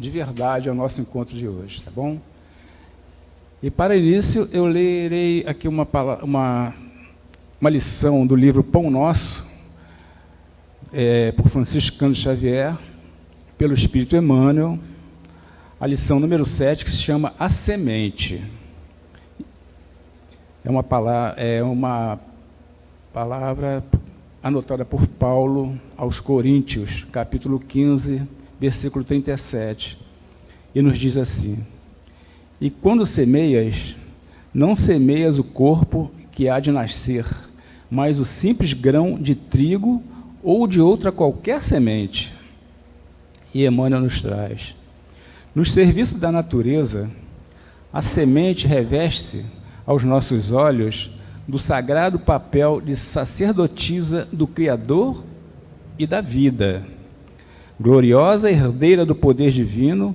de verdade ao nosso encontro de hoje, tá bom? E para início, eu lerei aqui uma lição do livro Pão Nosso, por Francisco Cândido Xavier, pelo Espírito Emmanuel, a lição número 7, que se chama A Semente. É uma palavra anotada por Paulo aos Coríntios, capítulo 15, versículo 37, e nos diz assim: e quando semeias, não semeias o corpo que há de nascer, mas o simples grão de trigo ou de outra qualquer semente. E Emmanuel nos traz: nos serviços da natureza, a semente reveste-se aos nossos olhos do sagrado papel de sacerdotisa do Criador e da vida. Gloriosa herdeira do poder divino,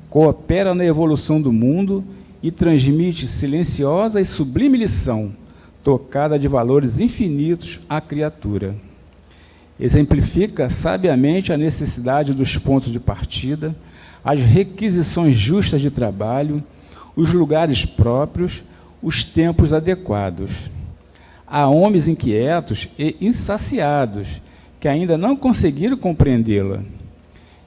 coopera na evolução do mundo e transmite silenciosa e sublime lição, tocada de valores infinitos à criatura. Exemplifica sabiamente a necessidade dos pontos de partida, as requisições justas de trabalho, os lugares próprios, os tempos adequados. Há homens inquietos e insaciados que ainda não conseguiram compreendê-la.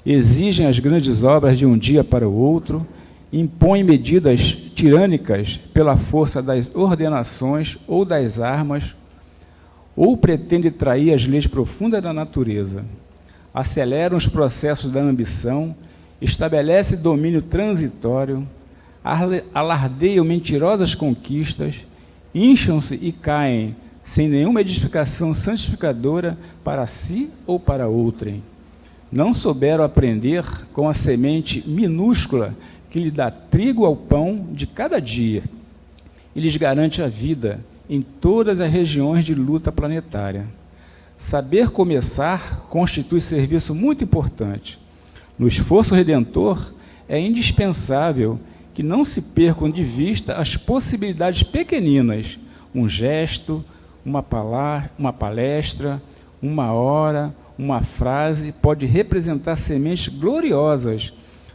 Exigem as grandes obras de um dia para o outro, impõem medidas tirânicas pela força das ordenações ou das armas, ou pretendem trair as leis profundas da natureza, aceleram os processos da ambição, estabelecem domínio transitório, alardeiam mentirosas conquistas, incham-se e caem sem nenhuma edificação santificadora para si ou para outrem. Não souberam aprender com a semente minúscula que lhe dá trigo ao pão de cada dia e lhes garante a vida em todas as regiões de luta planetária. Saber começar constitui serviço muito importante. No esforço redentor, é indispensável que não se percam de vista as possibilidades pequeninas, um gesto, uma palestra, uma hora, uma frase pode representar sementes gloriosas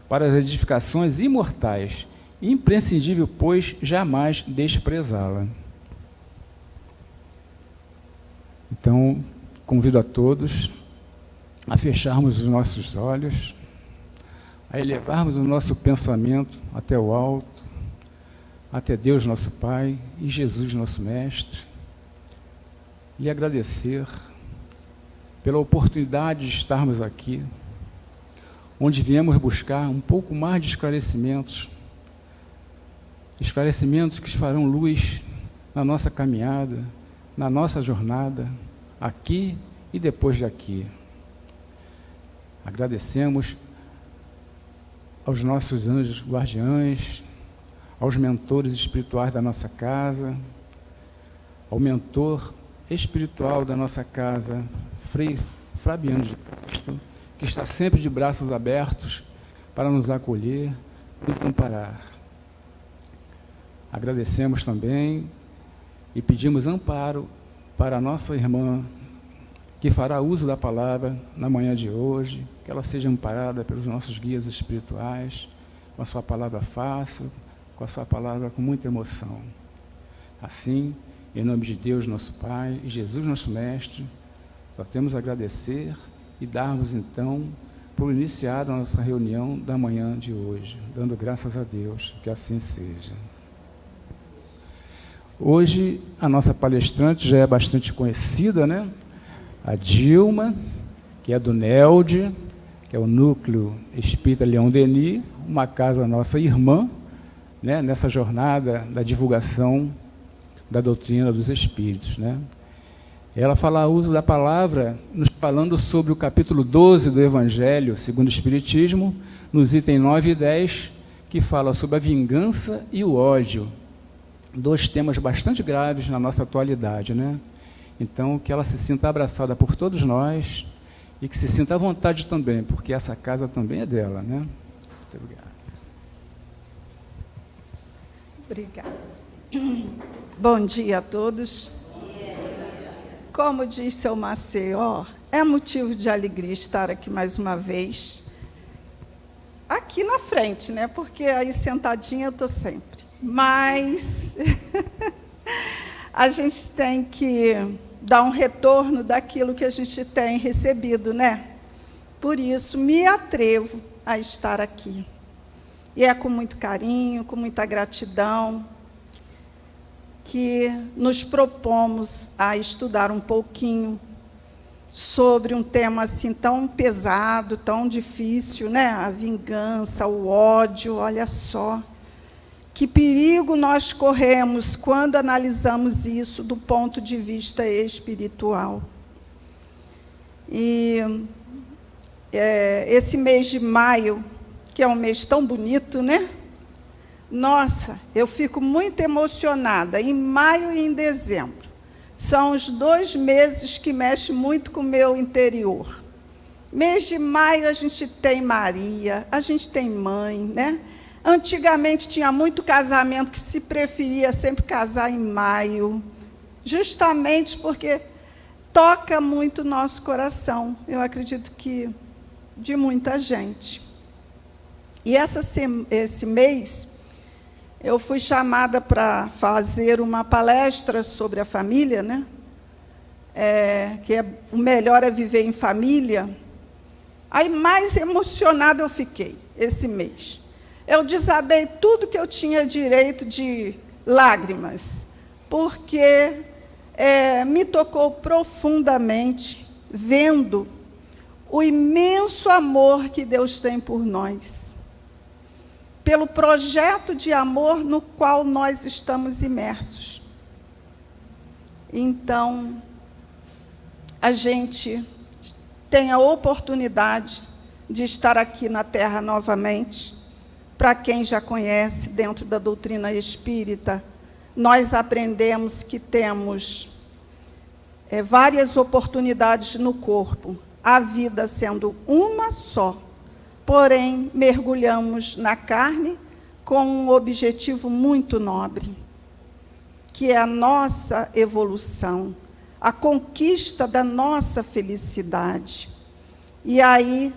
para as edificações imortais, imprescindível, pois, jamais desprezá-la. Então, convido a todos a fecharmos os nossos olhos, a elevarmos o nosso pensamento até o alto, até Deus nosso Pai e Jesus nosso Mestre, e agradecer pela oportunidade de estarmos aqui, onde viemos buscar um pouco mais de esclarecimentos que farão luz na nossa caminhada, na nossa jornada, aqui e depois de aqui. Agradecemos aos nossos anjos guardiães, aos mentores espirituais da nossa casa, ao mentor espiritual da nossa casa, Frei Fabiano de Cristo, que está sempre de braços abertos para nos acolher, nos amparar. Agradecemos também e pedimos amparo para a nossa irmã, que fará uso da palavra na manhã de hoje, que ela seja amparada pelos nossos guias espirituais, com a sua palavra fácil, com a sua palavra com muita emoção. Assim, em nome de Deus, nosso Pai, e Jesus, nosso Mestre, só temos a agradecer e darmos, então, por iniciada a nossa reunião da manhã de hoje, dando graças a Deus, que assim seja. Hoje, a nossa palestrante já é bastante conhecida, né? A Dilma, que é do NELD, que é o Núcleo Espírita Leão Denis, uma casa nossa irmã, né? Nessa jornada da divulgação da doutrina dos Espíritos, né? Ela fala o uso da palavra, nos falando sobre o capítulo 12 do Evangelho segundo o Espiritismo, nos itens 9 e 10, que fala sobre a vingança e o ódio, dois temas bastante graves na nossa atualidade, né? Então, que ela se sinta abraçada por todos nós e que se sinta à vontade também, porque essa casa também é dela, né? Muito obrigado. Obrigada. Bom dia a todos. Como diz seu Maceió, é motivo de alegria estar aqui mais uma vez. aqui na frente, né? Porque aí sentadinha eu estou sempre. Mas a gente tem que dar um retorno daquilo que a gente tem recebido, né? Por isso, me atrevo a estar aqui. E é com muito carinho, com muita gratidão, que nos propomos a estudar um pouquinho sobre um tema assim tão pesado, tão difícil, né? A vingança, o ódio, olha só. Que perigo nós corremos quando analisamos isso do ponto de vista espiritual. E esse mês de maio, que é um mês tão bonito, né? Nossa, eu fico muito emocionada, em maio e em dezembro. São os 2 meses que mexem muito com o meu interior. Mês de maio a gente tem Maria, a gente tem mãe, né? Antigamente tinha muito casamento que se preferia sempre casar em maio, justamente porque toca muito o nosso coração. Eu acredito que de muita gente. E esse mês, eu fui chamada para fazer uma palestra sobre a família, né? O melhor é viver em família. Aí, mais emocionada eu fiquei esse mês. Eu desabei tudo que eu tinha direito de lágrimas, porque me tocou profundamente, vendo o imenso amor que Deus tem por nós, pelo projeto de amor no qual nós estamos imersos. Então, a gente tem a oportunidade de estar aqui na Terra novamente. Para quem já conhece, dentro da doutrina espírita, nós aprendemos que temos várias oportunidades no corpo, a vida sendo uma só. Porém, mergulhamos na carne com um objetivo muito nobre, que é a nossa evolução, a conquista da nossa felicidade. E aí,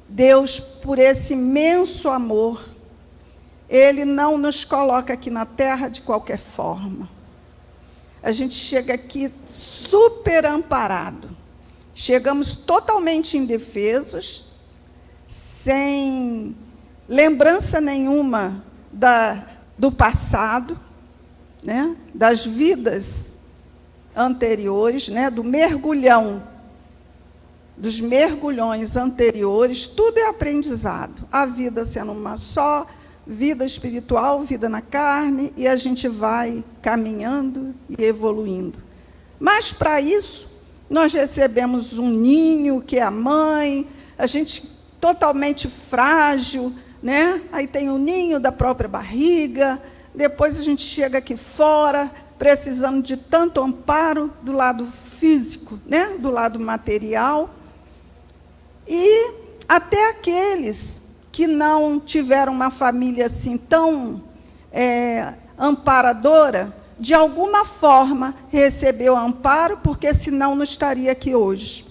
Deus, por esse imenso amor, Ele não nos coloca aqui na Terra de qualquer forma. A gente chega aqui super amparado. Chegamos totalmente indefesos, sem lembrança nenhuma do passado, né? Das vidas anteriores, né? Dos mergulhões anteriores, tudo é aprendizado. A vida sendo uma só, vida espiritual, vida na carne, e a gente vai caminhando e evoluindo. Mas, para isso, nós recebemos um ninho, que é a mãe, a gente totalmente frágil, né? Aí tem o ninho da própria barriga, depois a gente chega aqui fora, precisando de tanto amparo do lado físico, né? Do lado material. E até aqueles que não tiveram uma família assim tão amparadora, de alguma forma recebeu amparo, porque senão não estaria aqui hoje.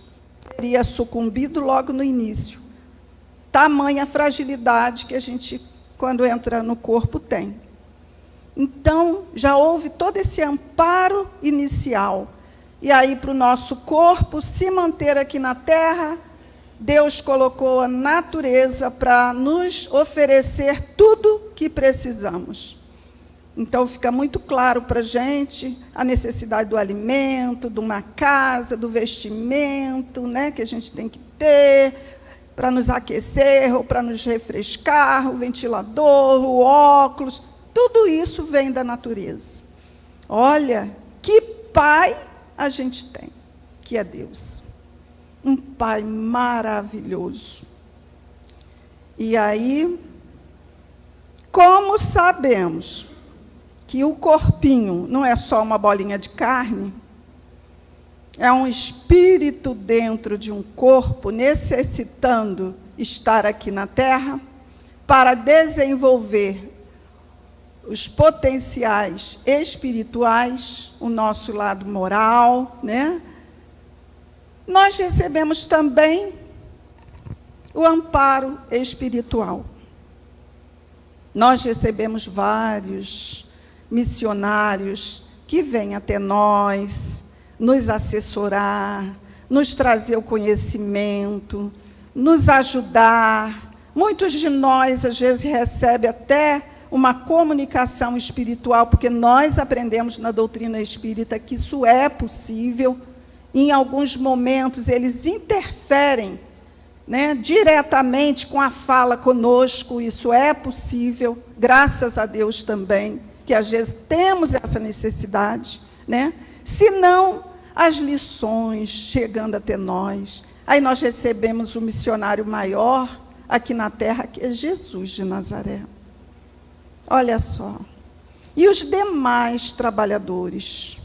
Teria sucumbido logo no início. Tamanha fragilidade que a gente, quando entra no corpo, tem. Então, já houve todo esse amparo inicial. E aí, para o nosso corpo se manter aqui na Terra, Deus colocou a natureza para nos oferecer tudo que precisamos. Então, fica muito claro para a gente a necessidade do alimento, de uma casa, do vestimento, né, que a gente tem que ter para nos aquecer ou para nos refrescar, o ventilador, o óculos, tudo isso vem da natureza. Olha, que pai a gente tem, que é Deus. Um pai maravilhoso. E aí, como sabemos que o corpinho não é só uma bolinha de carne, é um espírito dentro de um corpo necessitando estar aqui na Terra para desenvolver os potenciais espirituais, o nosso lado moral, né? Nós recebemos também o amparo espiritual. Nós recebemos vários missionários que vêm até nós, nos assessorar, nos trazer o conhecimento, nos ajudar. Muitos de nós, às vezes, recebem até uma comunicação espiritual, porque nós aprendemos na doutrina espírita que isso é possível. Em alguns momentos, eles interferem, né, diretamente com a fala conosco, isso é possível, graças a Deus também, que às vezes temos essa necessidade, né? Se não, as lições chegando até nós, aí nós recebemos o missionário maior aqui na terra, que é Jesus de Nazaré. Olha só. E os demais trabalhadores,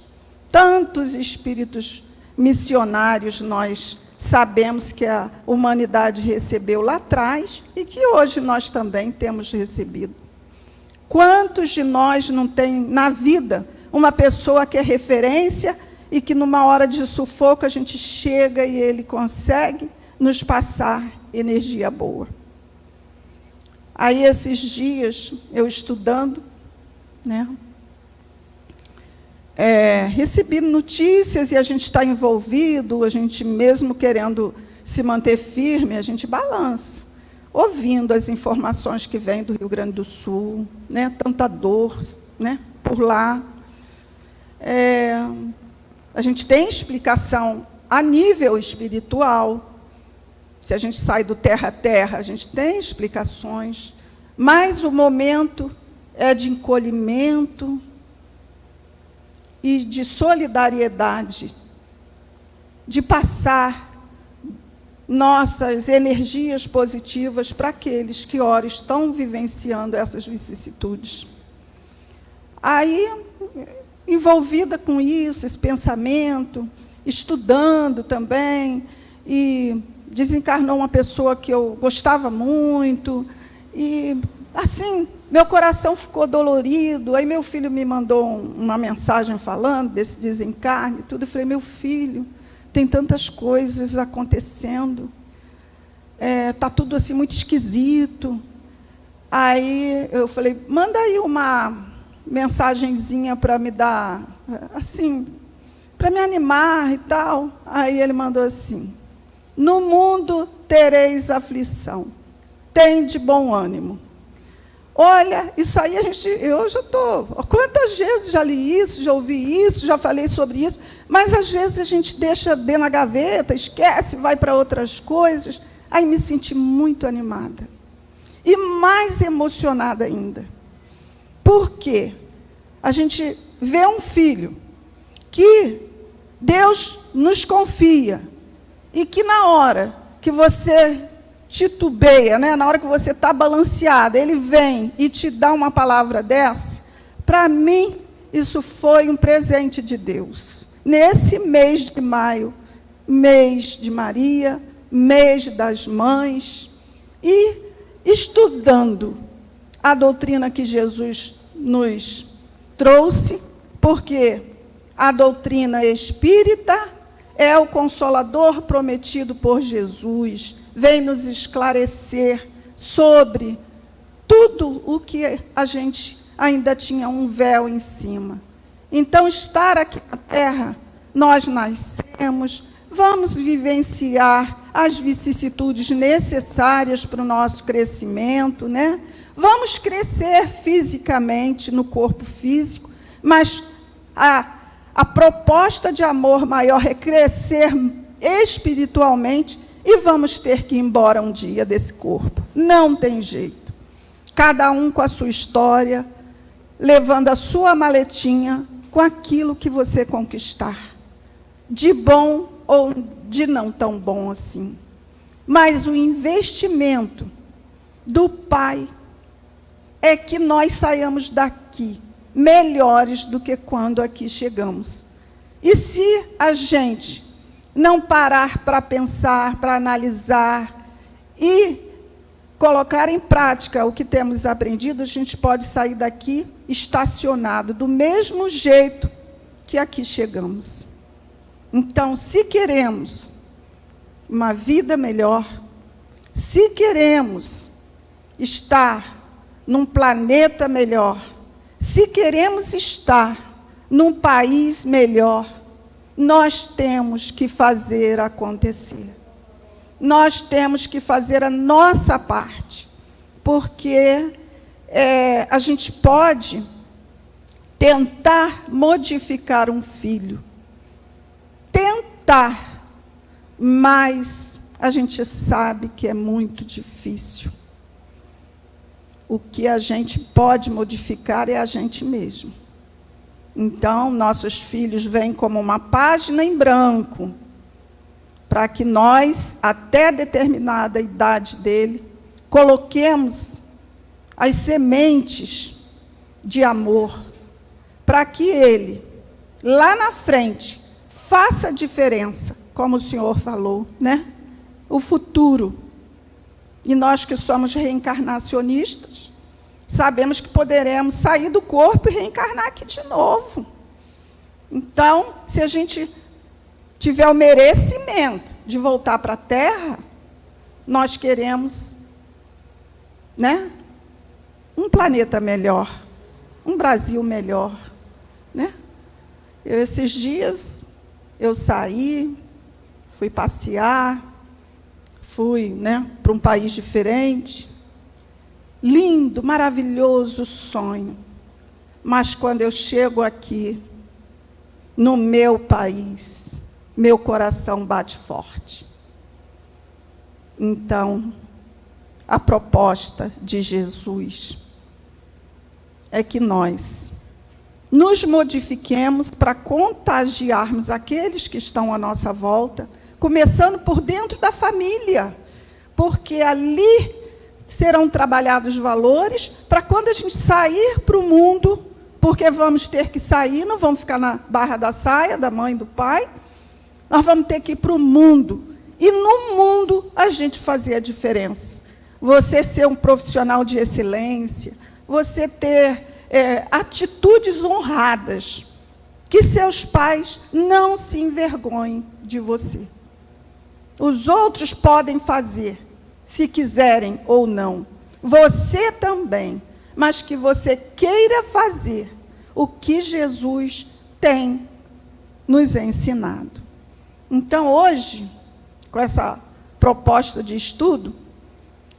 tantos espíritos missionários nós sabemos que a humanidade recebeu lá atrás e que hoje nós também temos recebido. Quantos de nós não tem na vida uma pessoa que é referência e que numa hora de sufoco a gente chega e ele consegue nos passar energia boa? Aí esses dias, eu estudando, né, recebi notícias e a gente está envolvido, a gente mesmo querendo se manter firme, a gente balança, ouvindo as informações que vêm do Rio Grande do Sul, né, tanta dor, né, por lá. A gente tem explicação a nível espiritual. Se a gente sai do terra a terra, a gente tem explicações, mas o momento é de encolhimento e de solidariedade, de passar nossas energias positivas para aqueles que, ora, estão vivenciando essas vicissitudes. Aí, envolvida com isso, esse pensamento, estudando também, e desencarnou uma pessoa que eu gostava muito, e, assim, meu coração ficou dolorido. Aí meu filho me mandou uma mensagem falando desse desencarne e tudo. Eu falei, meu filho, tem tantas coisas acontecendo, está tudo assim muito esquisito. Aí eu falei, manda aí uma mensagenzinha para me dar, assim, para me animar e tal. Aí ele mandou assim: no mundo tereis aflição, tende bom ânimo. Olha, isso aí eu já estou... Quantas vezes já li isso, já ouvi isso, já falei sobre isso, mas às vezes a gente deixa dentro na gaveta, esquece, vai para outras coisas. Aí me senti muito animada. E mais emocionada ainda. Por quê? A gente vê um filho que Deus nos confia e que na hora que você titubeia, né? Na hora que você está balanceada, ele vem e te dá uma palavra dessa. Para mim, isso foi um presente de Deus. Nesse mês de maio, mês de Maria, mês das mães, e estudando a doutrina que Jesus nos trouxe, porque a doutrina espírita é o consolador prometido por Jesus, vem nos esclarecer sobre tudo o que a gente ainda tinha um véu em cima. Então, estar aqui na Terra, nós nascemos, vamos vivenciar as vicissitudes necessárias para o nosso crescimento, né? Vamos crescer fisicamente, no corpo físico, mas a proposta de amor maior é crescer espiritualmente, e vamos ter que ir embora um dia desse corpo. Não tem jeito. Cada um com a sua história, levando a sua maletinha com aquilo que você conquistar, de bom ou de não tão bom assim. Mas o investimento do Pai é que nós saiamos daqui melhores do que quando aqui chegamos. E se a gente não parar para pensar, para analisar e colocar em prática o que temos aprendido, a gente pode sair daqui estacionado, do mesmo jeito que aqui chegamos. Então, se queremos uma vida melhor, se queremos estar num planeta melhor, se queremos estar num país melhor, nós temos que fazer acontecer. Nós temos que fazer a nossa parte, porque a gente pode tentar modificar um filho, tentar, mas a gente sabe que é muito difícil. O que a gente pode modificar é a gente mesmo. Então, nossos filhos vêm como uma página em branco, para que nós, até determinada idade dele, coloquemos as sementes de amor, para que ele, lá na frente, faça a diferença, como o senhor falou, né? O futuro. E nós que somos reencarnacionistas, sabemos que poderemos sair do corpo e reencarnar aqui de novo. Então, se a gente tiver o merecimento de voltar para a Terra, nós queremos, né, um planeta melhor, um Brasil melhor, né? Esses dias eu saí, fui passear, fui, né, para um país diferente, lindo, maravilhoso sonho, mas quando eu chego aqui, no meu país, meu coração bate forte. Então, a proposta de Jesus é que nós nos modifiquemos para contagiarmos aqueles que estão à nossa volta, começando por dentro da família, porque ali serão trabalhados valores para quando a gente sair para o mundo, porque vamos ter que sair, não vamos ficar na barra da saia da mãe e do pai, nós vamos ter que ir para o mundo, e no mundo a gente fazer a diferença. Você ser um profissional de excelência, você ter atitudes honradas, que seus pais não se envergonhem de você. Os outros podem fazer, se quiserem ou não. Você também, mas que você queira fazer o que Jesus tem nos ensinado. Então, hoje, com essa proposta de estudo,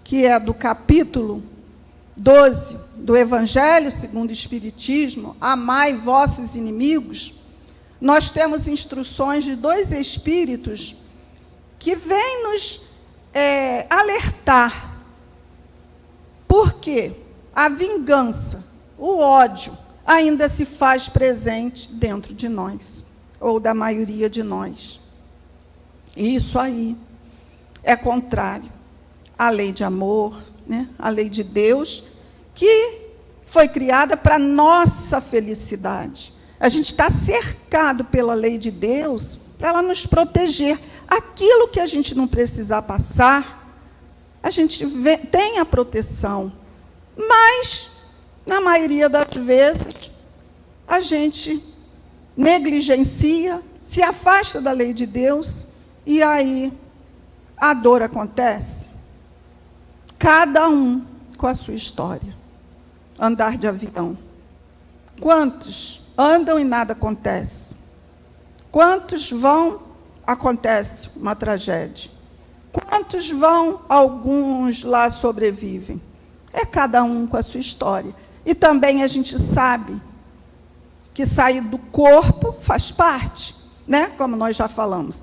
que é do capítulo 12 do Evangelho segundo o Espiritismo, amai vossos inimigos, nós temos instruções de dois espíritos que vêm nos alertar. Porque a vingança, o ódio, ainda se faz presente dentro de nós, ou da maioria de nós. E isso aí é contrário à lei de amor, né? A lei de Deus, que foi criada para a nossa felicidade. A gente está cercado pela lei de Deus para ela nos proteger. Aquilo que a gente não precisar passar, a gente tem a proteção. Mas, na maioria das vezes, a gente negligencia, se afasta da lei de Deus, e aí a dor acontece. Cada um com a sua história. Andar de avião. Quantos andam e nada acontece? Quantos vão, acontece uma tragédia? Quantos vão, alguns lá sobrevivem? É cada um com a sua história. E também a gente sabe que sair do corpo faz parte, né? Como nós já falamos.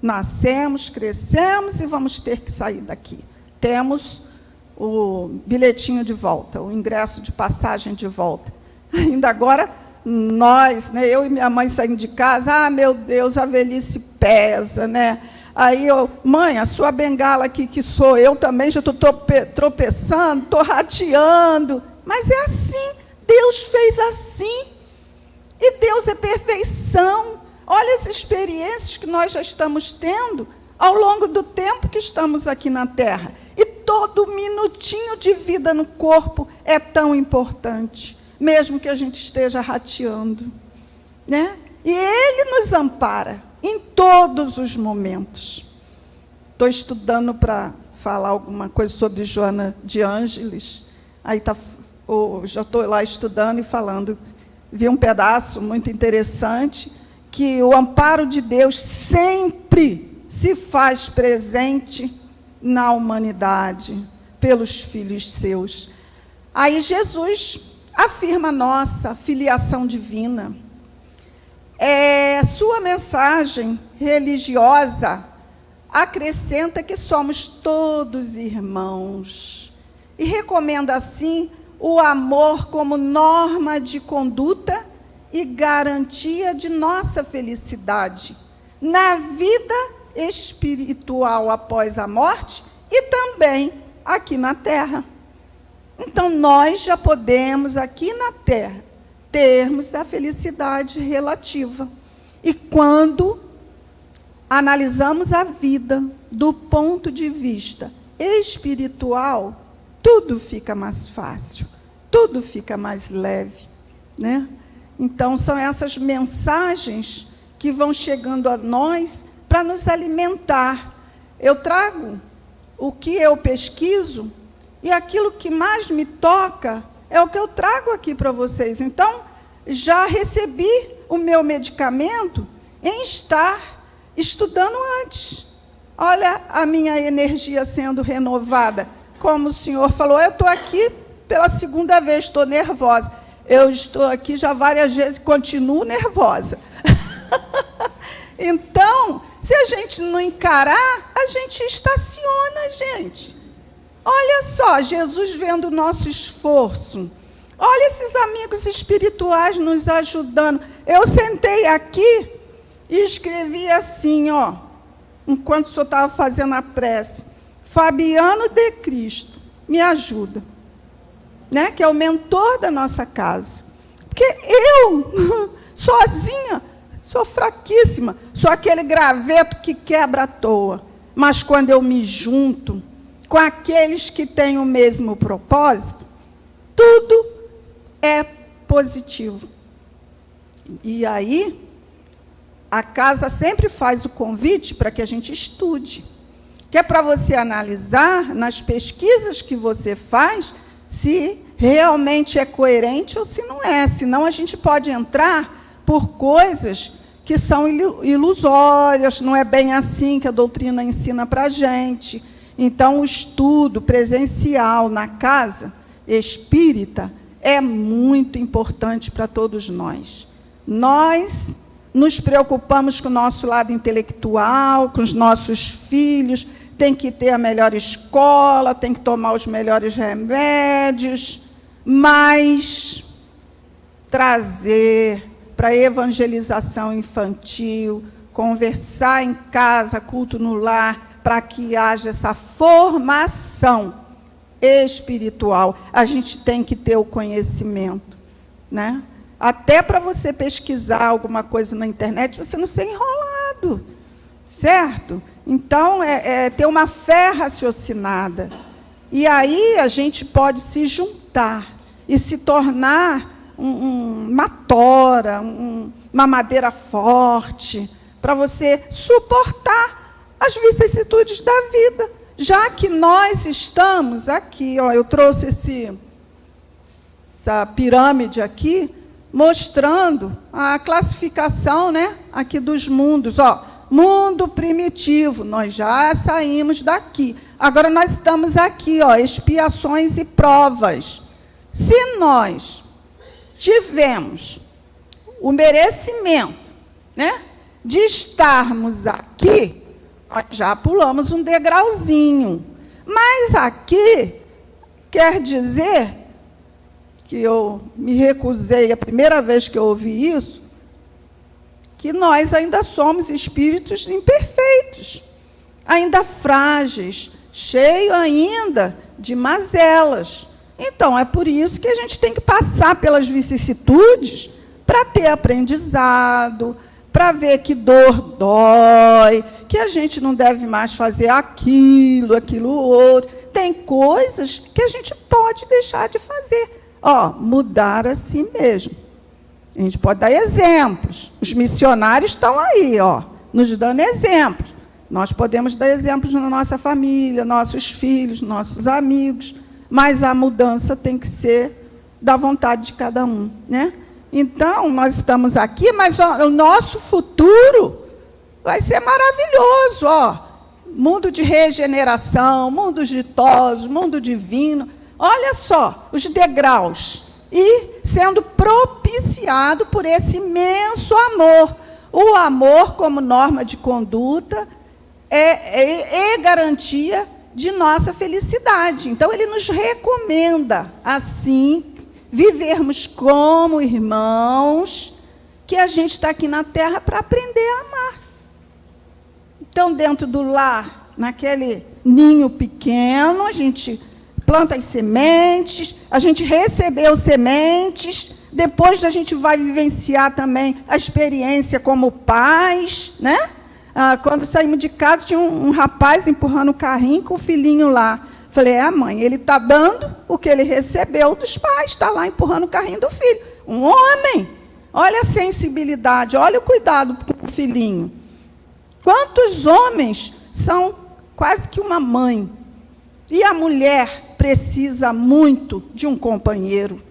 Nascemos, crescemos e vamos ter que sair daqui. Temos o bilhetinho de volta, o ingresso de passagem de volta. Ainda agora, nós, né, eu e minha mãe saindo de casa, meu Deus, a velhice pesa, né? Aí eu, mãe, a sua bengala aqui, que sou eu também, já estou tropeçando, estou rateando. Mas é assim, Deus fez assim. E Deus é perfeição. Olha as experiências que nós já estamos tendo ao longo do tempo que estamos aqui na Terra. E todo minutinho de vida no corpo é tão importante, mesmo que a gente esteja rateando, né? E Ele nos ampara em todos os momentos. Estou estudando para falar alguma coisa sobre Joana de Ângeles, Aí já estou lá estudando e falando. Vi um pedaço muito interessante, que o amparo de Deus sempre se faz presente na humanidade, pelos filhos seus. Aí Jesus afirma a nossa filiação divina. Sua mensagem religiosa acrescenta que somos todos irmãos e recomenda, assim, o amor como norma de conduta e garantia de nossa felicidade na vida espiritual após a morte e também aqui na Terra. Então, nós já podemos, aqui na Terra, termos a felicidade relativa. E quando analisamos a vida do ponto de vista espiritual, tudo fica mais fácil, tudo fica mais leve, né? Então, são essas mensagens que vão chegando a nós para nos alimentar. Eu trago o que eu pesquiso e aquilo que mais me toca é o que eu trago aqui para vocês. Então, já recebi o meu medicamento em estar estudando antes. Olha a minha energia sendo renovada. Como o senhor falou, eu estou aqui pela segunda vez, estou nervosa. Eu estou aqui já várias vezes e continuo nervosa. Então, se a gente não encarar, a gente estaciona, gente. Olha só, Jesus vendo o nosso esforço. Olha esses amigos espirituais nos ajudando. Eu sentei aqui e escrevi assim, ó, enquanto o senhor estava fazendo a prece. Fabiano de Cristo, me ajuda. Né? Que é o mentor da nossa casa. Porque eu, sozinha, sou fraquíssima. Sou aquele graveto que quebra à toa. Mas quando eu me junto com aqueles que têm o mesmo propósito, tudo é positivo. E aí, a casa sempre faz o convite para que a gente estude. Que é para você analisar, nas pesquisas que você faz, se realmente é coerente ou se não é. Senão, a gente pode entrar por coisas que são ilusórias, não é bem assim que a doutrina ensina para a gente. Então, o estudo presencial na casa espírita é muito importante para todos nós. Nós nos preocupamos com o nosso lado intelectual, com os nossos filhos, tem que ter a melhor escola, tem que tomar os melhores remédios, mas trazer para a evangelização infantil, conversar em casa, culto no lar, para que haja essa formação espiritual. A gente tem que ter o conhecimento, né? Até para você pesquisar alguma coisa na internet, você não ser enrolado, certo? Então, ter uma fé raciocinada. E aí a gente pode se juntar e se tornar uma tora, uma madeira forte, para você suportar as vicissitudes da vida. Já que nós estamos aqui, ó, eu trouxe essa pirâmide aqui, mostrando a classificação, né, aqui dos mundos. Ó, mundo primitivo, nós já saímos daqui. Agora nós estamos aqui, ó, expiações e provas. Se nós tivemos o merecimento, né, de estarmos aqui, nós já pulamos um degrauzinho. Mas aqui quer dizer que eu me recusei, a primeira vez que eu ouvi isso, que nós ainda somos espíritos imperfeitos, ainda frágeis, cheios ainda de mazelas. Então, é por isso que a gente tem que passar pelas vicissitudes para ter aprendizado, para ver que dor dói, que a gente não deve mais fazer aquilo outro. Tem coisas que a gente pode deixar de fazer. Ó, mudar a si mesmo. A gente pode dar exemplos. Os missionários estão aí, ó, nos dando exemplos. Nós podemos dar exemplos na nossa família, nossos filhos, nossos amigos. mas a mudança tem que ser da vontade de cada um, né? Então, nós estamos aqui, mas o nosso futuro vai ser maravilhoso, ó. Mundo de regeneração, mundo ditoso, mundo divino. Olha só, os degraus. E sendo propiciado por esse imenso amor. O amor, como norma de conduta, é garantia de nossa felicidade. Então, ele nos recomenda, assim, vivermos como irmãos, que a gente está aqui na Terra para aprender a amar. Então, dentro do lar, naquele ninho pequeno, a gente planta as sementes, a gente recebeu sementes, depois a gente vai vivenciar também a experiência como pais, né? Quando saímos de casa, tinha um rapaz empurrando o carrinho com o filhinho lá. Falei, mãe, ele está dando o que ele recebeu dos pais, está lá empurrando o carrinho do filho. Um homem, olha a sensibilidade, olha o cuidado com o filhinho. Quantos homens são quase que uma mãe? E a mulher precisa muito de um companheiro.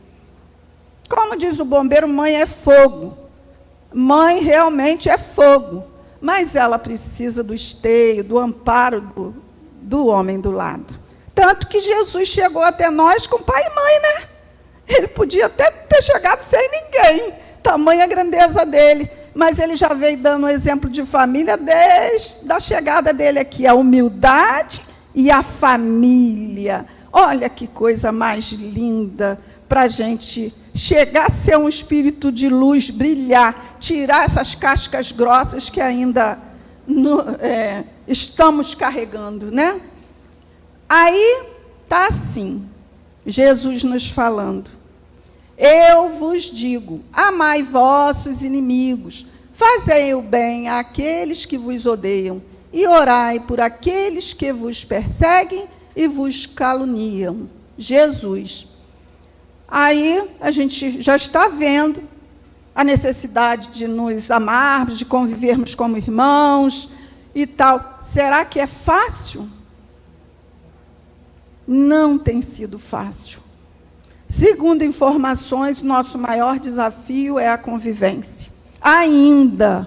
Como diz o bombeiro, mãe é fogo. Mãe realmente é fogo. Mas ela precisa do esteio, do amparo do homem do lado. Tanto que Jesus chegou até nós com pai e mãe, né? Ele podia até ter chegado sem ninguém, tamanha a grandeza dele. Mas ele já veio dando um exemplo de família desde a chegada dele aqui. A humildade e a família. Olha que coisa mais linda para a gente chegar a ser um espírito de luz, brilhar, tirar essas cascas grossas que ainda estamos carregando, né? Aí está assim, Jesus nos falando, eu vos digo, amai vossos inimigos, fazei o bem àqueles que vos odeiam, e orai por aqueles que vos perseguem e vos caluniam. Jesus. Aí a gente já está vendo a necessidade de nos amarmos, de convivermos como irmãos e tal. Será que é fácil? Não tem sido fácil. Segundo informações, o nosso maior desafio é a convivência. Ainda,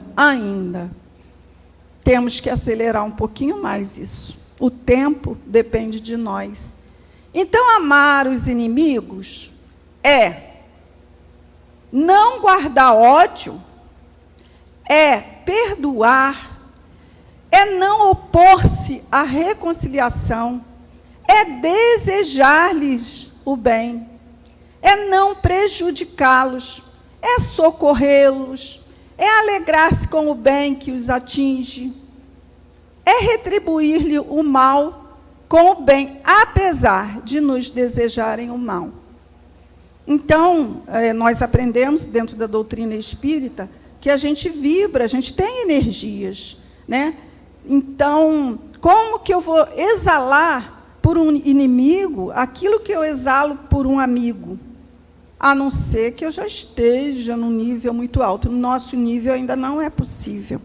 temos que acelerar um pouquinho mais isso. O tempo depende de nós. Então, amar os inimigos é não guardar ódio, é perdoar, é não opor-se à reconciliação, é desejar-lhes o bem, é não prejudicá-los, é socorrê-los, é alegrar-se com o bem que os atinge, é retribuir-lhe o mal com o bem, apesar de nos desejarem o mal. Então, nós aprendemos, dentro da doutrina espírita, que a gente vibra, a gente tem energias, né? Então, como que eu vou exalar por um inimigo aquilo que eu exalo por um amigo? A não ser que eu já esteja num nível muito alto. No nosso nível ainda não é possível.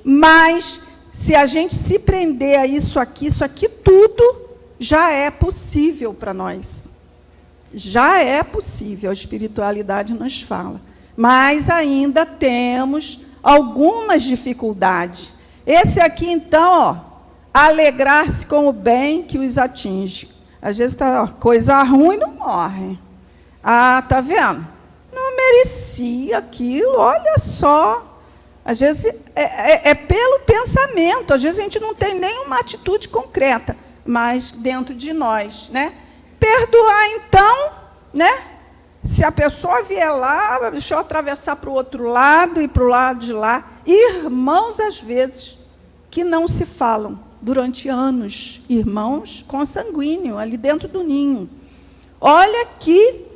Mas, se a gente se prender a isso aqui tudo já é possível para nós. Já é possível, a espiritualidade nos fala. Mas ainda temos algumas dificuldades. Esse aqui, então, alegrar-se com o bem que os atinge. Às vezes, coisa ruim não morre. Tá vendo? Não merecia aquilo, olha só. Às vezes, é pelo pensamento. Às vezes, a gente não tem nenhuma atitude concreta, mas dentro de nós, né? Perdoar, então, né? Se a pessoa vier lá, deixa eu atravessar para o outro lado e para o lado de lá. Irmãos, às vezes, que não se falam durante anos. Irmãos consanguíneos, ali dentro do ninho. Olha que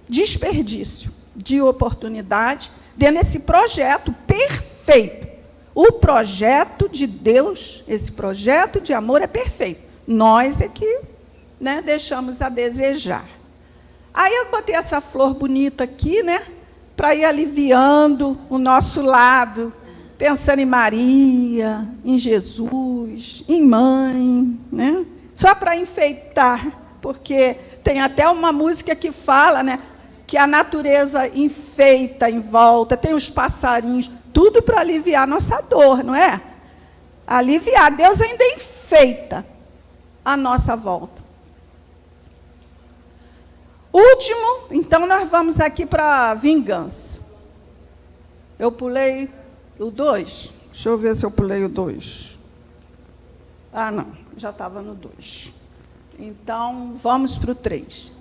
desperdício de oportunidade dentro desse projeto perfeito. O projeto de Deus, esse projeto de amor é perfeito. Nós é que, né, deixamos a desejar. Aí eu botei essa flor bonita aqui, né, para ir aliviando o nosso lado, pensando em Maria, em Jesus, em mãe, né, só para enfeitar porque tem até uma música que fala, né, que a natureza enfeita em volta, tem os passarinhos, tudo para aliviar a nossa dor, não é? Aliviar. Deus ainda enfeita a nossa volta. Último, então nós vamos aqui para a vingança. Eu pulei o 2. Deixa eu ver se eu pulei o 2. Ah, não, já estava no 2. Então, vamos para o 3.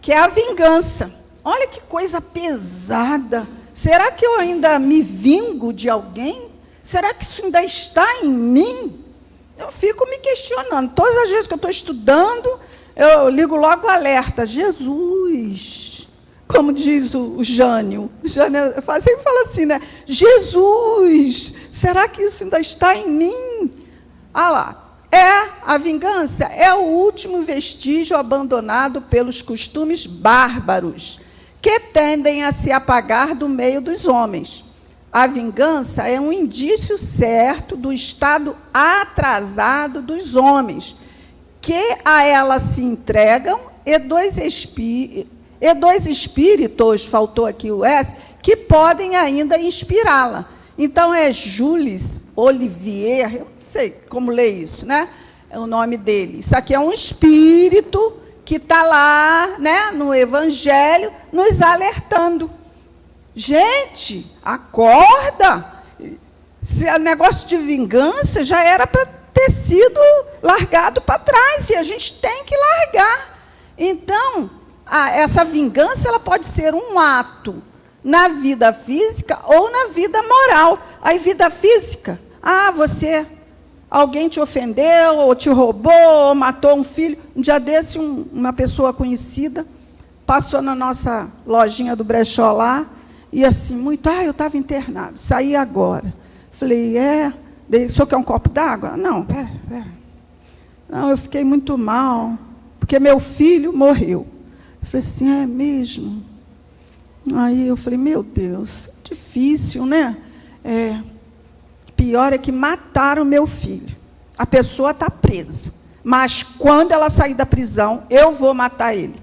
Que é a vingança. Olha que coisa pesada. Será que eu ainda me vingo de alguém? Será que isso ainda está em mim? Eu fico me questionando. Todas as vezes que eu estou estudando, eu ligo logo o alerta. Jesus, como diz o Jânio. O Jânio sempre fala assim, né? Jesus, será que isso ainda está em mim? Ah lá. A vingança é o último vestígio abandonado pelos costumes bárbaros, que tendem a se apagar do meio dos homens. A vingança é um indício certo do estado atrasado dos homens, que a ela se entregam, e dois espíritos, faltou aqui o S, que podem ainda inspirá-la. Então, é Jules Olivier, eu não sei como ler isso, né? É o nome dele. Isso aqui é um espírito que está lá, né, no Evangelho, nos alertando. Gente, acorda! Se é negócio de vingança, já era para ter sido largado para trás, e a gente tem que largar. Então, essa vingança ela pode ser um ato na vida física ou na vida moral. A vida física, alguém te ofendeu, ou te roubou, ou matou um filho. Um dia desse, uma pessoa conhecida passou na nossa lojinha do brechó lá, e assim, eu estava internado, saí agora. Falei, o senhor quer um copo d'água? Não, pera. Não, eu fiquei muito mal, porque meu filho morreu. Eu falei assim, é mesmo? Aí eu falei, meu Deus, difícil, né? Pior é que mataram meu filho. A pessoa está presa, mas quando ela sair da prisão, eu vou matar ele.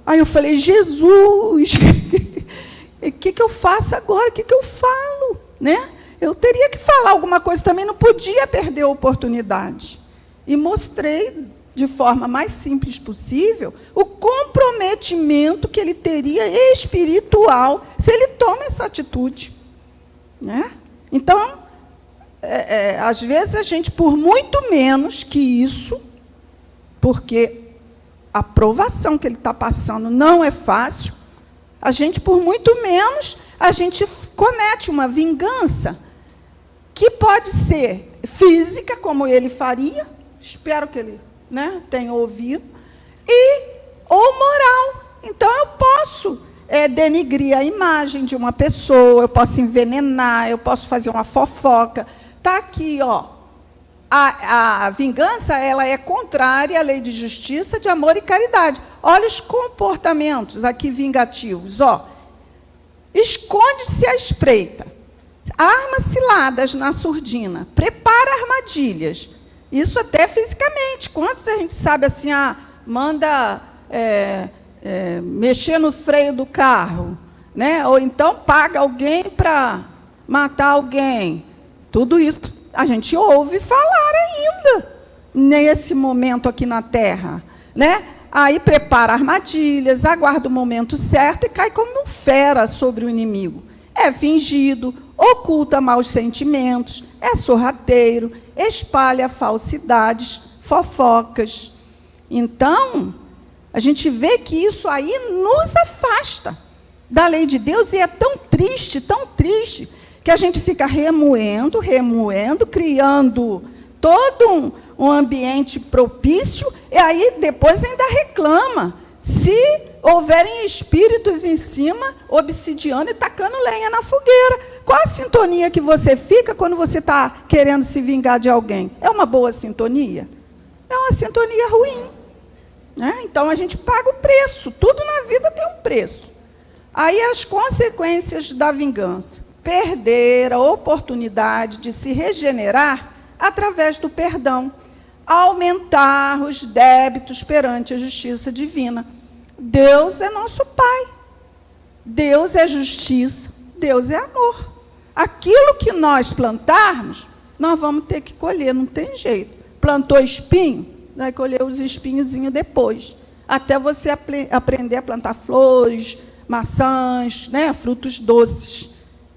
Aí eu falei, Jesus, o que eu faço agora? O que eu falo? Né? Eu teria que falar alguma coisa também, não podia perder a oportunidade. E mostrei, de forma mais simples possível, o comprometimento que ele teria espiritual se ele toma essa atitude. Né? Então, às vezes a gente, por muito menos que isso, porque a provação que ele está passando não é fácil, a gente, por muito menos, a gente comete uma vingança que pode ser física, como ele faria, espero que ele, né, tenha ouvido, ou moral. Então, eu posso denigrir a imagem de uma pessoa, eu posso envenenar, eu posso fazer uma fofoca. Está aqui, a vingança ela é contrária à lei de justiça, de amor e caridade. Olha os comportamentos aqui vingativos. Esconde-se à espreita, arma ciladas na surdina, prepara armadilhas. Isso até fisicamente. Quantos a gente sabe assim, manda mexer no freio do carro, né? Ou então paga alguém para matar alguém. Tudo isso a gente ouve falar ainda, nesse momento aqui na Terra. Né? Aí prepara armadilhas, aguarda o momento certo e cai como fera sobre o inimigo. É fingido, oculta maus sentimentos, é sorrateiro, espalha falsidades, fofocas. Então, a gente vê que isso aí nos afasta da lei de Deus, e é tão triste, que a gente fica remoendo, criando todo um ambiente propício, e aí depois ainda reclama, se houverem espíritos em cima, obsidiando e tacando lenha na fogueira. Qual a sintonia que você fica quando você está querendo se vingar de alguém? É uma boa sintonia? É uma sintonia ruim. Né? Então, a gente paga o preço. Tudo na vida tem um preço. Aí, as consequências da vingança. Perder a oportunidade de se regenerar através do perdão. aumentar os débitos perante a justiça divina. Deus é nosso Pai. Deus é justiça. Deus é amor. Aquilo que nós plantarmos, nós vamos ter que colher, não tem jeito. Plantou espinho, vai colher os espinhozinhos depois. Até você aprender a plantar flores, maçãs, né, frutos doces.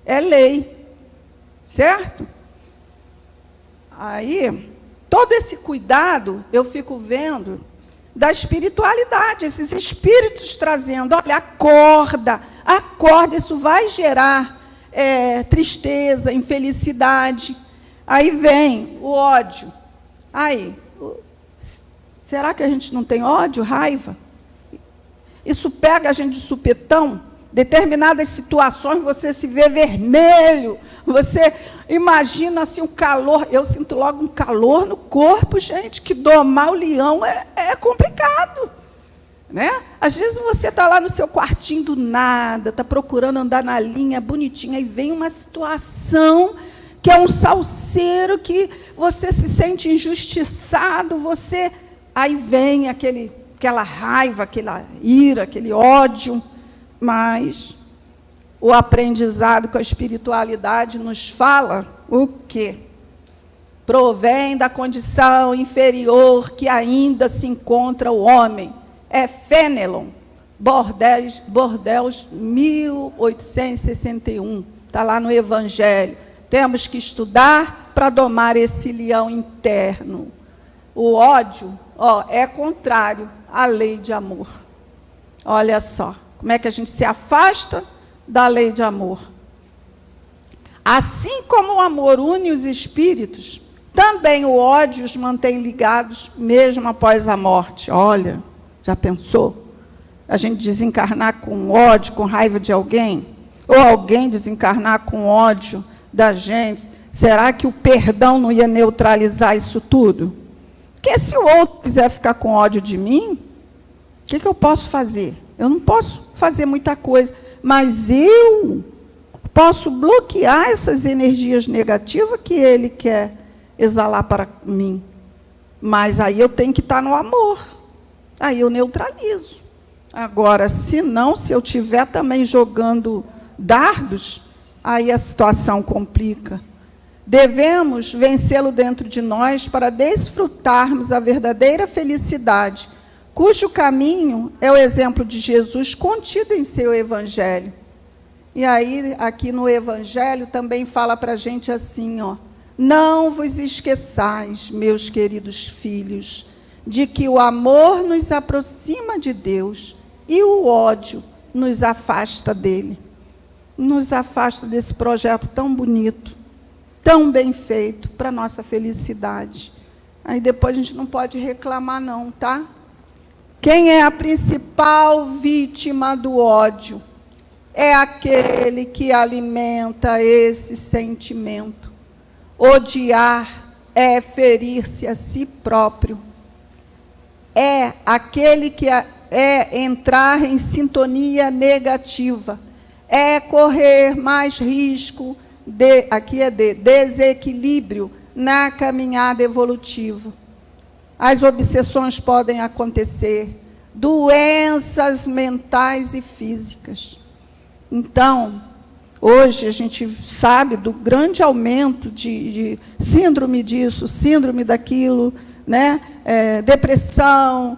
É lei. Certo? Aí, todo esse cuidado, eu fico vendo da espiritualidade, esses espíritos trazendo, olha, acorda, isso vai gerar tristeza, infelicidade. Aí vem o ódio. Aí, será que a gente não tem ódio, raiva? Isso pega a gente de supetão. Determinadas situações você se vê vermelho, você imagina assim um calor. Eu sinto logo um calor no corpo, gente, que domar o leão é complicado. Né? Às vezes você está lá no seu quartinho do nada, está procurando andar na linha bonitinha, e vem uma situação que é um salseiro, que você se sente injustiçado, aí vem aquela raiva, aquela ira, aquele ódio. Mas o aprendizado com a espiritualidade nos fala o quê? Provém da condição inferior que ainda se encontra o homem. É Fenelon, Bordeaux, 1861. Está lá no Evangelho. Temos que estudar para domar esse leão interno. O ódio, é contrário à lei de amor. Olha só. Como é que a gente se afasta da lei de amor? Assim como o amor une os espíritos, também o ódio os mantém ligados, mesmo após a morte. Olha, já pensou? A gente desencarnar com ódio, com raiva de alguém? Ou alguém desencarnar com ódio da gente? Será que o perdão não ia neutralizar isso tudo? Porque se o outro quiser ficar com ódio de mim, o que eu posso fazer? Eu não posso fazer muita coisa, mas eu posso bloquear essas energias negativas que ele quer exalar para mim. Mas aí eu tenho que estar no amor. Aí eu neutralizo. Agora, se eu estiver também jogando dardos, aí a situação complica. Devemos vencê-lo dentro de nós para desfrutarmos a verdadeira felicidade, cujo caminho é o exemplo de Jesus contido em seu Evangelho. E aí, aqui no Evangelho, também fala para a gente assim, não vos esqueçais, meus queridos filhos, de que o amor nos aproxima de Deus e o ódio nos afasta dele. Nos afasta desse projeto tão bonito, tão bem feito, para a nossa felicidade. Aí depois a gente não pode reclamar não, tá? Quem é a principal vítima do ódio? É aquele que alimenta esse sentimento. Odiar é ferir-se a si próprio. É aquele que é entrar em sintonia negativa. É correr mais risco de desequilíbrio na caminhada evolutiva. As obsessões podem acontecer, doenças mentais e físicas. Então, hoje a gente sabe do grande aumento de síndrome disso, síndrome daquilo, né? Depressão,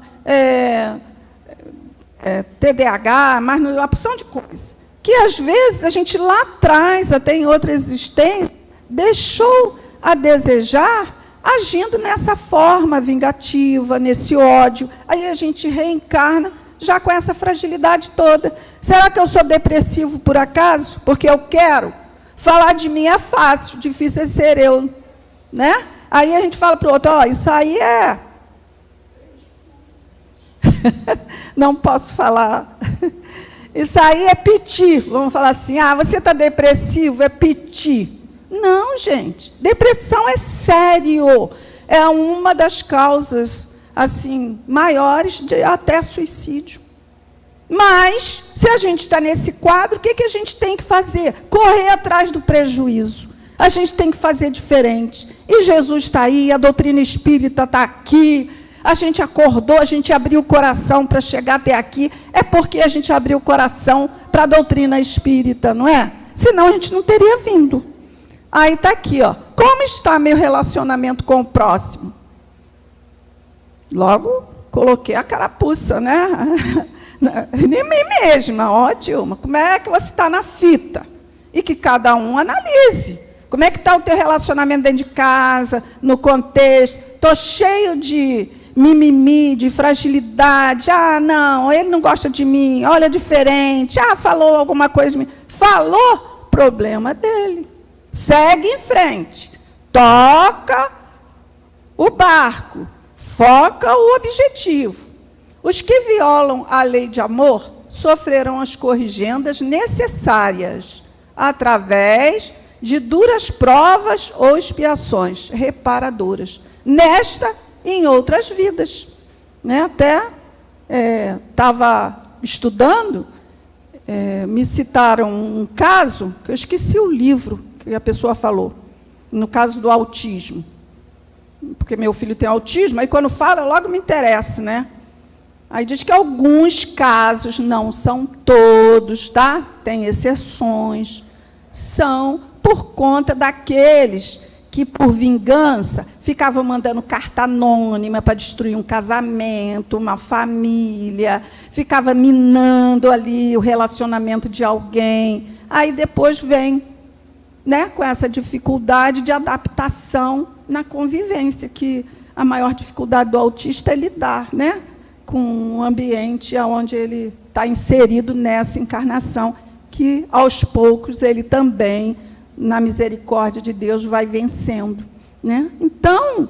TDAH, mas uma porção de coisas. Que às vezes a gente lá atrás, até em outra existência, deixou a desejar, agindo nessa forma vingativa, nesse ódio. Aí a gente reencarna já com essa fragilidade toda. Será que eu sou depressivo por acaso? Porque eu quero? Falar de mim é fácil, difícil é ser eu. Né? Aí a gente fala para o outro, isso aí é... Não posso falar. Isso aí é piti. Vamos falar assim, você está depressivo, é piti. Não, gente, depressão é sério, é uma das causas assim maiores de até suicídio. Mas, se a gente está nesse quadro, o que a gente tem que fazer? Correr atrás do prejuízo. A gente tem que fazer diferente. E Jesus está aí, a doutrina espírita está aqui. A gente acordou, a gente abriu o coração para chegar até aqui. É porque a gente abriu o coração para a doutrina espírita, não é? Senão a gente não teria vindo. Aí está aqui, ó. Como está meu relacionamento com o próximo? Logo, coloquei a carapuça, né? Em mim mesma, ó, Dilma, como é que você está na fita? E que cada um analise. Como é que está o teu relacionamento dentro de casa, no contexto? Estou cheio de mimimi, de fragilidade. Ah, não, ele não gosta de mim, olha, diferente. Ah, falou alguma coisa de mim. Falou, problema dele. Segue em frente. Toca o barco. Foca o objetivo. Os que violam a lei de amor sofrerão as corrigendas necessárias através de duras provas ou expiações reparadoras, nesta e em outras vidas. Né? Até estava estudando, me citaram um caso, que eu esqueci o livro que a pessoa falou, no caso do autismo. Porque meu filho tem autismo, aí quando fala, logo me interessa, né? Aí diz que alguns casos, não são todos, tá? Tem exceções, são por conta daqueles que, por vingança, ficavam mandando carta anônima para destruir um casamento, uma família, ficava minando ali o relacionamento de alguém. Aí depois vem, né, com essa dificuldade de adaptação na convivência, que a maior dificuldade do autista é lidar, né, com um ambiente onde ele está inserido nessa encarnação, que, aos poucos, ele também, na misericórdia de Deus, vai vencendo. Né? Então,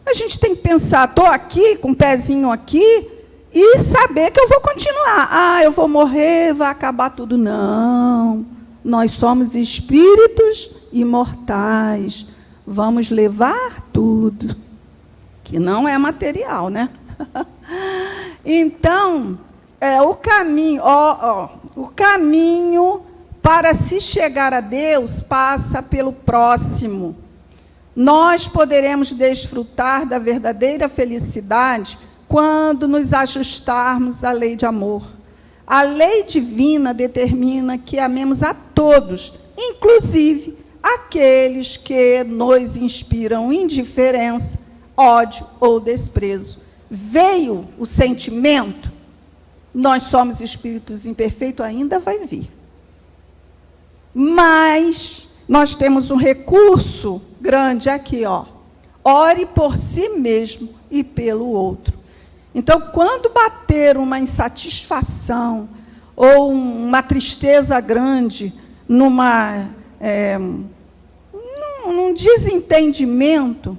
a gente tem que pensar, estou aqui, com o pezinho aqui, e saber que eu vou continuar. Ah, eu vou morrer, vai acabar tudo. Não. Nós somos espíritos imortais. Vamos levar tudo, que não é material, né? Então, o caminho, o caminho para se chegar a Deus passa pelo próximo. Nós poderemos desfrutar da verdadeira felicidade quando nos ajustarmos à lei de amor. A lei divina determina que amemos a todos, inclusive aqueles que nos inspiram indiferença, ódio ou desprezo. Veio o sentimento, nós somos espíritos imperfeitos, ainda vai vir. Mas nós temos um recurso grande aqui, ó. Ore por si mesmo e pelo outro. Então, quando bater uma insatisfação ou uma tristeza grande, num desentendimento,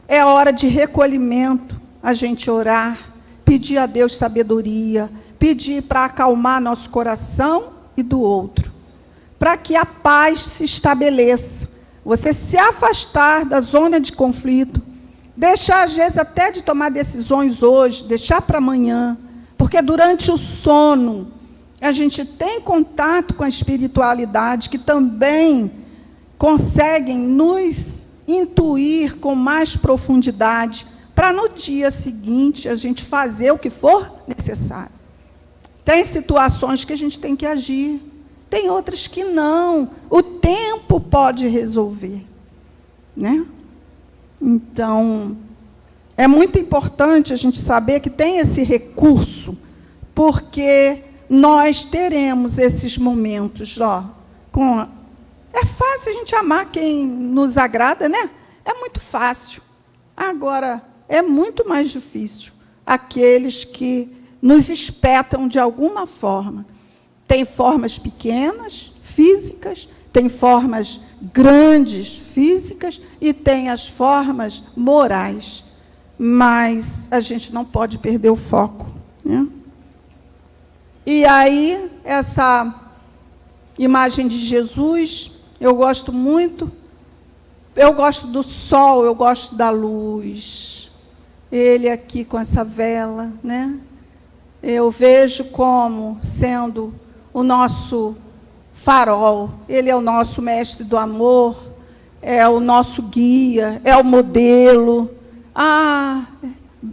é hora de recolhimento, a gente orar, pedir a Deus sabedoria, pedir para acalmar nosso coração e do outro, para que a paz se estabeleça. Você se afastar da zona de conflito, deixar, às vezes, até de tomar decisões hoje, deixar para amanhã, porque durante o sono a gente tem contato com a espiritualidade, que também conseguem nos intuir com mais profundidade, para no dia seguinte a gente fazer o que for necessário. Tem situações que a gente tem que agir, tem outras que não. O tempo pode resolver. Né? Então, é muito importante a gente saber que tem esse recurso, porque nós teremos esses momentos. É fácil a gente amar quem nos agrada, né? É muito fácil. Agora, é muito mais difícil aqueles que nos espetam de alguma forma. Tem formas pequenas, físicas, tem formas grandes, físicas, e tem as formas morais. Mas a gente não pode perder o foco. Né? E aí, essa imagem de Jesus, eu gosto muito. Eu gosto do sol, eu gosto da luz. Ele aqui com essa vela, né? Eu vejo como sendo o nosso farol, ele é o nosso mestre do amor, é o nosso guia, é o modelo.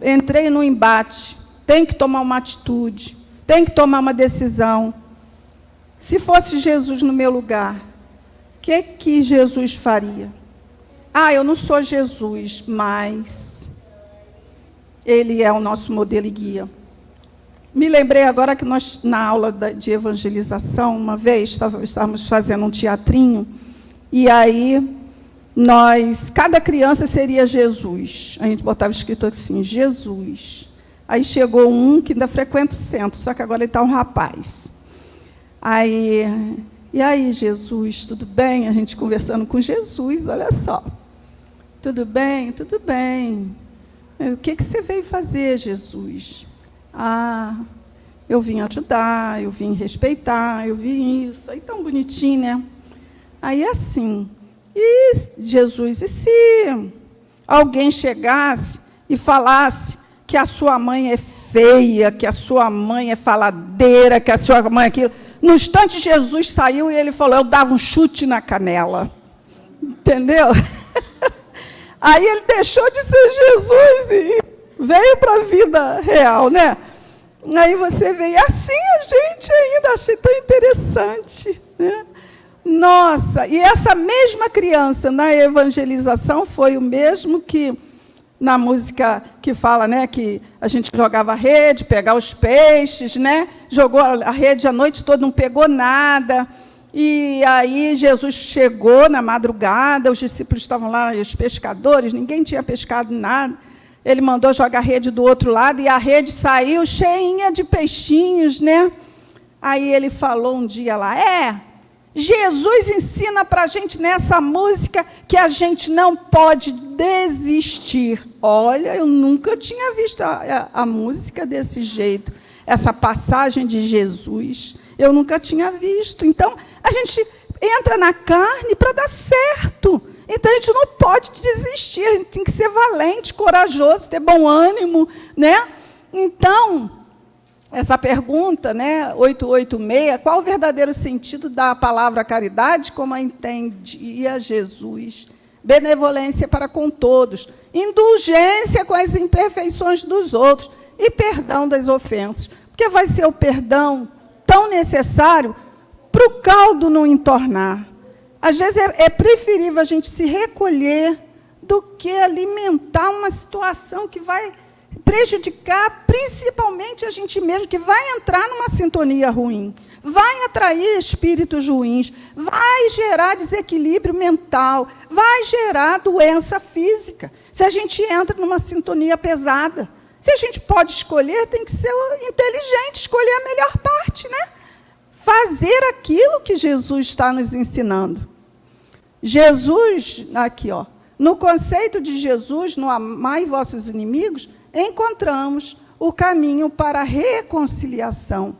Entrei no embate, tem que tomar uma atitude, tem que tomar uma decisão. Se fosse Jesus no meu lugar, o que Jesus faria? Eu não sou Jesus, mas ele é o nosso modelo e guia. Me lembrei agora que nós, na aula de evangelização, uma vez, estávamos fazendo um teatrinho, e aí cada criança seria Jesus. A gente botava escrito assim, Jesus. Aí chegou um que ainda frequenta o centro, só que agora ele está um rapaz. E aí, Jesus, tudo bem? A gente conversando com Jesus, olha só. Tudo bem? Tudo bem. O que você veio fazer, Jesus? Eu vim ajudar, eu vim respeitar, eu vim isso. Aí tão bonitinho, né? Aí assim, Jesus, e se alguém chegasse e falasse que a sua mãe é feia, que a sua mãe é faladeira, que a sua mãe é aquilo? No instante, Jesus saiu e ele falou, eu dava um chute na canela. Entendeu? Aí ele deixou de ser Jesus e veio para a vida real, né? Aí você vê, e assim a gente ainda achei tão interessante, né? Nossa, e essa mesma criança na evangelização foi o mesmo que na música que fala, né, que a gente jogava a rede, pegar os peixes, né? Jogou a rede a noite toda, não pegou nada. E aí Jesus chegou na madrugada, os discípulos estavam lá, os pescadores, ninguém tinha pescado nada. Ele mandou jogar a rede do outro lado e a rede saiu cheinha de peixinhos, né? Aí ele falou um dia lá, Jesus ensina para a gente nessa música que a gente não pode desistir. Olha, eu nunca tinha visto a música desse jeito, essa passagem de Jesus, eu nunca tinha visto. Então, a gente entra na carne para dar certo. Então, a gente não pode desistir, a gente tem que ser valente, corajoso, ter bom ânimo, né? Então, essa pergunta, né, 886, qual o verdadeiro sentido da palavra caridade, como a entendia Jesus? Benevolência para com todos, indulgência com as imperfeições dos outros e perdão das ofensas. Porque vai ser o perdão tão necessário para o caldo não entornar. Às vezes é preferível a gente se recolher do que alimentar uma situação que vai prejudicar principalmente a gente mesmo, que vai entrar numa sintonia ruim, vai atrair espíritos ruins, vai gerar desequilíbrio mental, vai gerar doença física, se a gente entra numa sintonia pesada. Se a gente pode escolher, tem que ser inteligente, escolher a melhor parte, né? Fazer aquilo que Jesus está nos ensinando. Jesus, aqui, no conceito de Jesus, no amai vossos inimigos, encontramos o caminho para a reconciliação.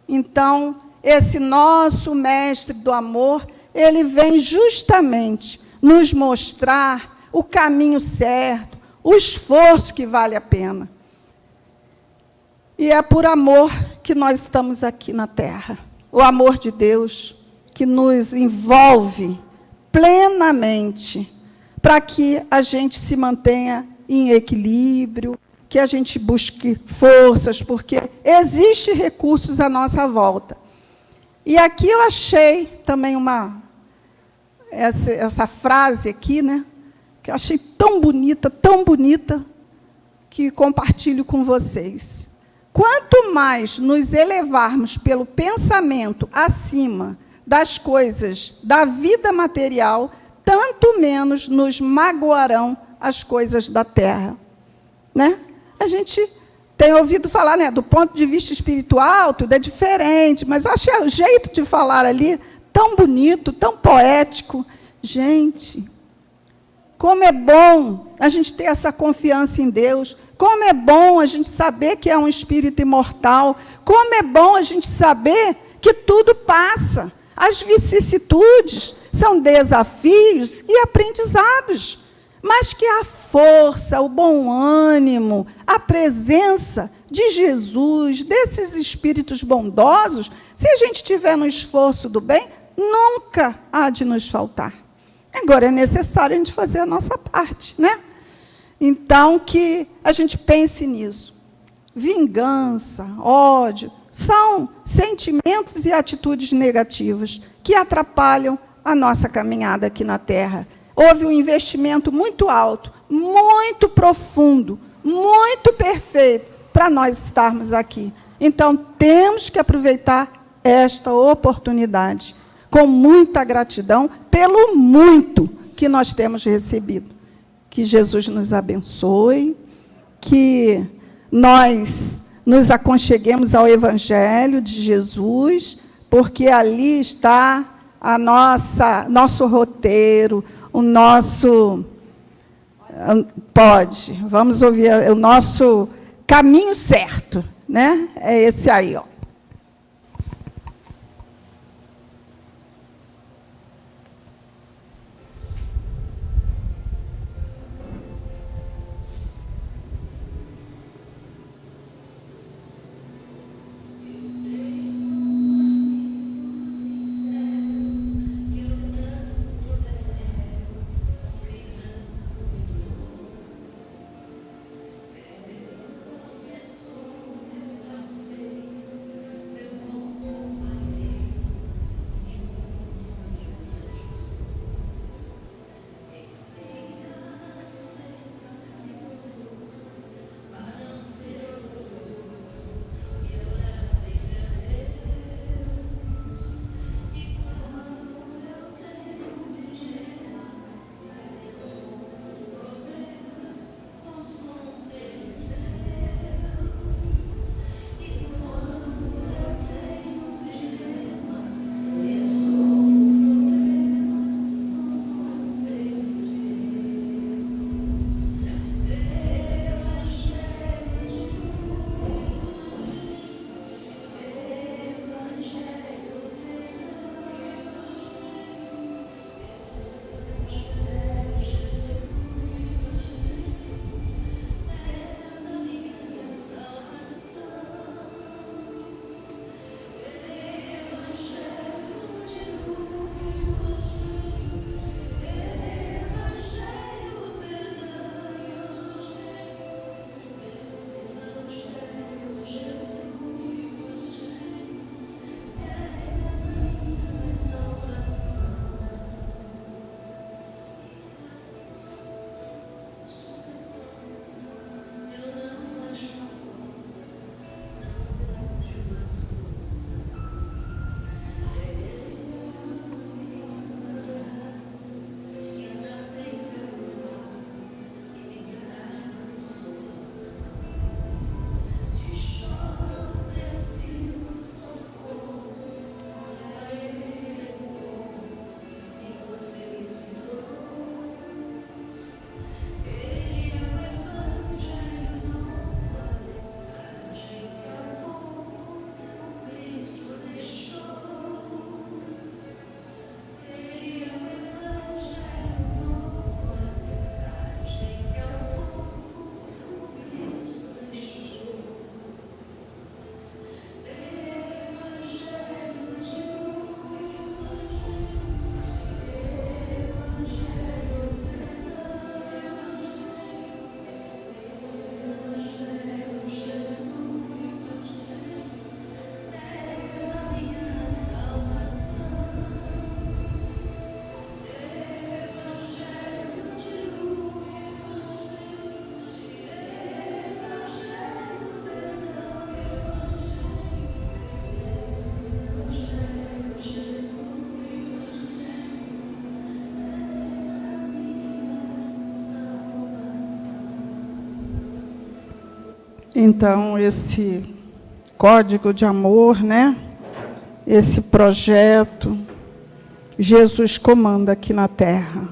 Então, esse nosso mestre do amor, ele vem justamente nos mostrar o caminho certo, o esforço que vale a pena. E é por amor que nós estamos aqui na Terra. O amor de Deus que nos envolve plenamente para que a gente se mantenha em equilíbrio, que a gente busque forças, porque existem recursos à nossa volta. E aqui eu achei também essa frase aqui, né, que eu achei tão bonita, que compartilho com vocês. Quanto mais nos elevarmos pelo pensamento acima das coisas da vida material, tanto menos nos magoarão as coisas da terra. Né? A gente tem ouvido falar, né, do ponto de vista espiritual, tudo é diferente, mas eu achei o jeito de falar ali tão bonito, tão poético. Gente, como é bom a gente ter essa confiança em Deus, como é bom a gente saber que é um espírito imortal, como é bom a gente saber que tudo passa. As vicissitudes são desafios e aprendizados, mas que a força, o bom ânimo, a presença de Jesus, desses espíritos bondosos, se a gente estiver no esforço do bem, nunca há de nos faltar. Agora, é necessário a gente fazer a nossa parte, né? Então, que a gente pense nisso. Vingança, ódio, são sentimentos e atitudes negativas que atrapalham a nossa caminhada aqui na Terra. Houve um investimento muito alto, muito profundo, muito perfeito para nós estarmos aqui. Então, temos que aproveitar esta oportunidade com muita gratidão pelo muito que nós temos recebido. Que Jesus nos abençoe, que nós nos aconcheguemos ao Evangelho de Jesus, porque ali está a nosso roteiro, o nosso... vamos ouvir o nosso caminho certo, né? É esse aí, ó. Então, esse código de amor, né? Esse projeto, Jesus comanda aqui na Terra.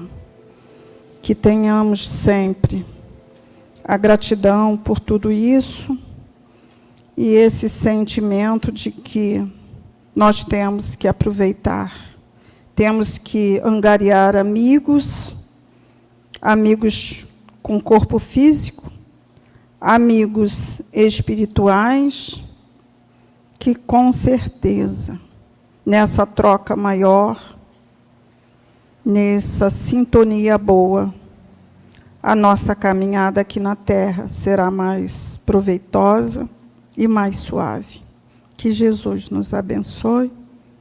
Que tenhamos sempre a gratidão por tudo isso e esse sentimento de que nós temos que aproveitar. Temos que angariar amigos, amigos com corpo físico, amigos espirituais, que com certeza nessa troca maior, nessa sintonia boa, a nossa caminhada aqui na terra será mais proveitosa e mais suave. Que Jesus nos abençoe,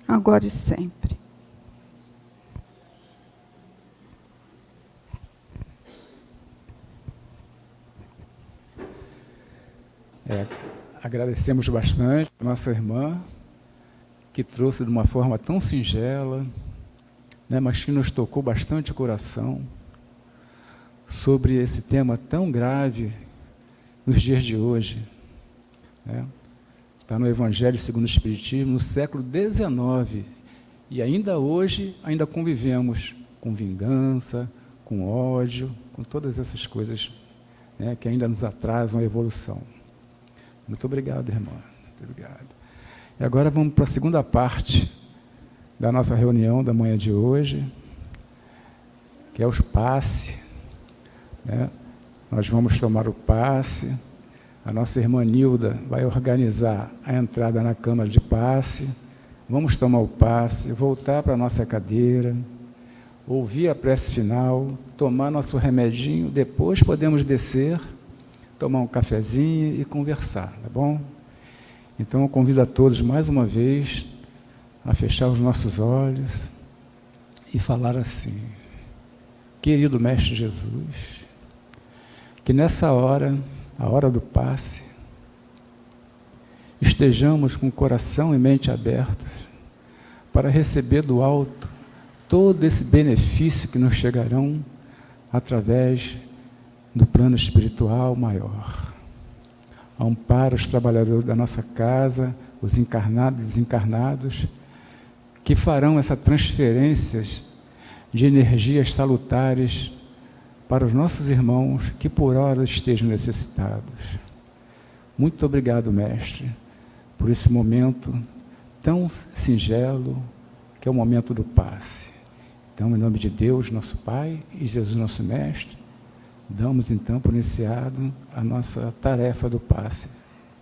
agora e sempre. Agradecemos bastante a nossa irmã, que trouxe de uma forma tão singela, né, mas que nos tocou bastante o coração, sobre esse tema tão grave nos dias de hoje. Né? Está no Evangelho segundo o Espiritismo, no século XIX, e ainda hoje, ainda convivemos com vingança, com ódio, com todas essas coisas, né, que ainda nos atrasam a evolução. Muito obrigado, irmã. Muito obrigado. E agora vamos para a segunda parte da nossa reunião da manhã de hoje, que é os passe. Né? Nós vamos tomar o passe. A nossa irmã Nilda vai organizar a entrada na câmara de passe. Vamos tomar o passe, voltar para a nossa cadeira, ouvir a prece final, tomar nosso remedinho, depois podemos descer, tomar um cafezinho e conversar, tá bom? Então eu convido a todos mais uma vez a fechar os nossos olhos e falar assim: querido Mestre Jesus, que nessa hora, a hora do passe, estejamos com o coração e mente abertos para receber do alto todo esse benefício que nos chegarão através do plano espiritual maior. Ampara os trabalhadores da nossa casa, os encarnados e desencarnados, que farão essas transferências de energias salutares para os nossos irmãos que por hora estejam necessitados. Muito obrigado, Mestre, por esse momento tão singelo, que é o momento do passe. Então, em nome de Deus, nosso Pai, e Jesus, nosso Mestre, damos então por iniciado a nossa tarefa do passe,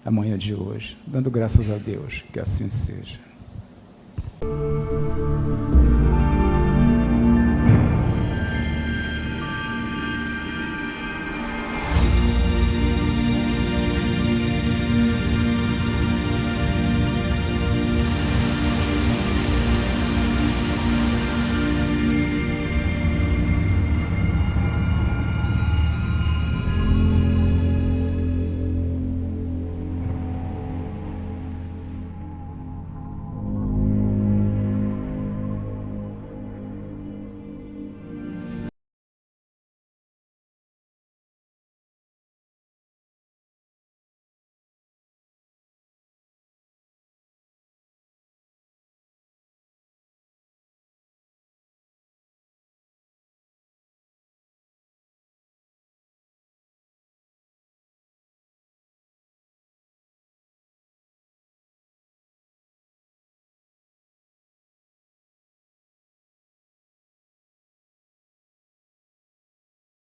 amanhã de hoje, dando graças a Deus, que assim seja.